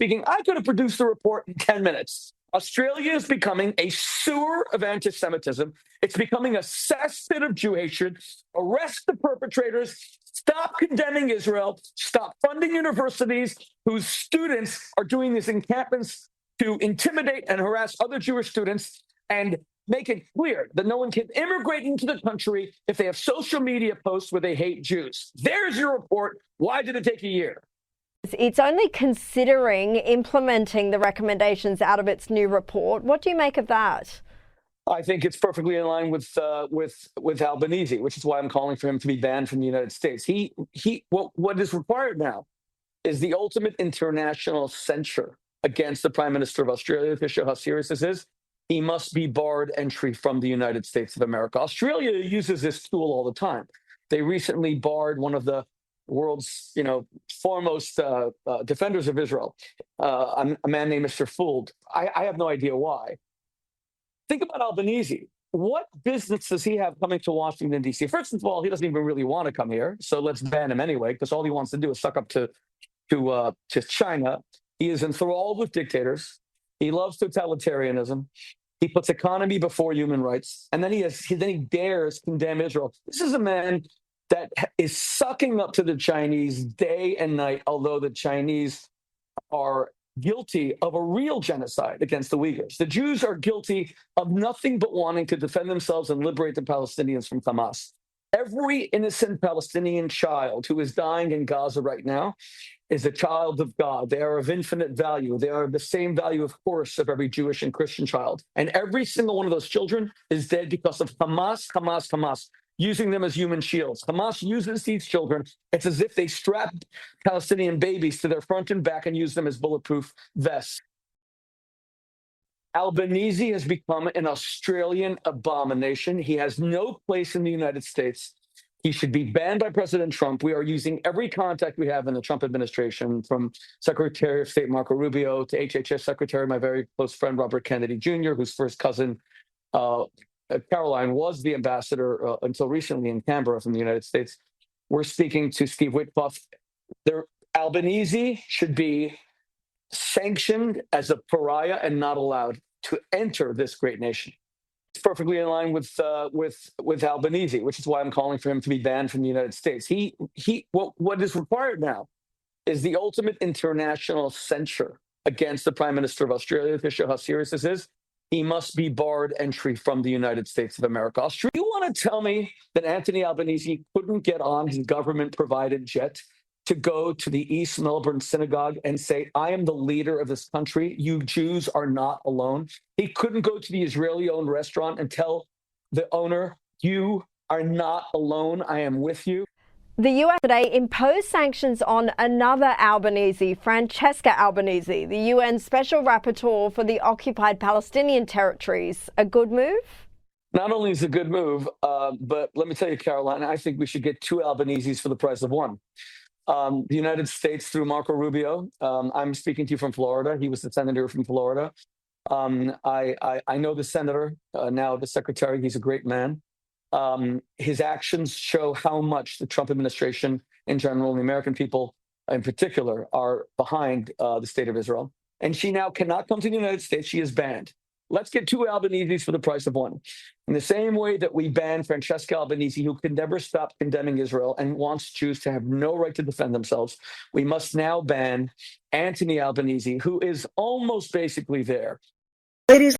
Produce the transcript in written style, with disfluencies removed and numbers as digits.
speaking, I could have produced the report in 10 minutes. Australia is becoming a sewer of anti-Semitism. It's becoming a cesspit of Jew hatred. Arrest the perpetrators. Stop condemning Israel. Stop funding universities whose students are doing these encampments to intimidate and harass other Jewish students, and make it clear that no one can immigrate into the country if they have social media posts where they hate Jews. There's your report. Why did it take a year? It's only considering implementing the recommendations out of its new report. What do you make of that? I think it's perfectly in line with Albanese, which is why I'm calling for him to be banned from the United States. What is required now is the ultimate international censure against the Prime Minister of Australia to show how serious this is. He must be barred entry from the United States of America. Australia uses this tool all the time. They recently barred one of the world's foremost defenders of Israel, a man named Mr. Fould. I have no idea why. Think about Albanese. What business does he have coming to Washington, D.C.? First of all, he doesn't even really want to come here, so let's ban him anyway, because all he wants to do is suck up to China. He is enthralled with dictators. He loves totalitarianism. He puts economy before human rights, and then he dares condemn Israel. This is a man that is sucking up to the Chinese day and night, although the Chinese are guilty of a real genocide against the Uyghurs. The Jews are guilty of nothing but wanting to defend themselves and liberate the Palestinians from Hamas. Every innocent Palestinian child who is dying in Gaza right now is a child of God. They are of infinite value. They are the same value, of course, of every Jewish and Christian child. And every single one of those children is dead because of Hamas, using them as human shields. Hamas uses these children. It's as if they strapped Palestinian babies to their front and back and use them as bulletproof vests. Albanese has become an Australian abomination. He has no place in the United States. He should be banned by President Trump. We are using every contact we have in the Trump administration, from Secretary of State Marco Rubio to HHS Secretary, my very close friend Robert Kennedy Jr., whose first cousin Caroline was the ambassador until recently in Canberra from the United States. We're speaking to Steve Witkoff. Albanese should be sanctioned as a pariah and not allowed to enter this great nation. It's perfectly in line with Albanese, which is why I'm calling for him to be banned from the United States. What is required now is the ultimate international censure against the Prime Minister of Australia to show how serious this is. He must be barred entry from the United States of America. You want to tell me that Anthony Albanese couldn't get on his government-provided jet to go to the East Melbourne synagogue and say, I am the leader of this country. You Jews are not alone. He couldn't go to the Israeli-owned restaurant and tell the owner, you are not alone. I am with you. The US today imposed sanctions on another Albanese, Francesca Albanese, the UN Special Rapporteur for the occupied Palestinian territories. A good move? Not only is it a good move, but let me tell you, Caroline, I think we should get two Albaneses for the price of one. The United States, through Marco Rubio, I'm speaking to you from Florida. He was the senator from Florida. I know the senator, now the secretary. He's a great man. His actions show how much the Trump administration in general, and the American people in particular, are behind the state of Israel. And she now cannot come to the United States. She is banned. Let's get two Albaneses for the price of one. In the same way that we banned Francesca Albanese, who can never stop condemning Israel and wants Jews to have no right to defend themselves, we must now ban Antony Albanese, who is almost basically there. Ladies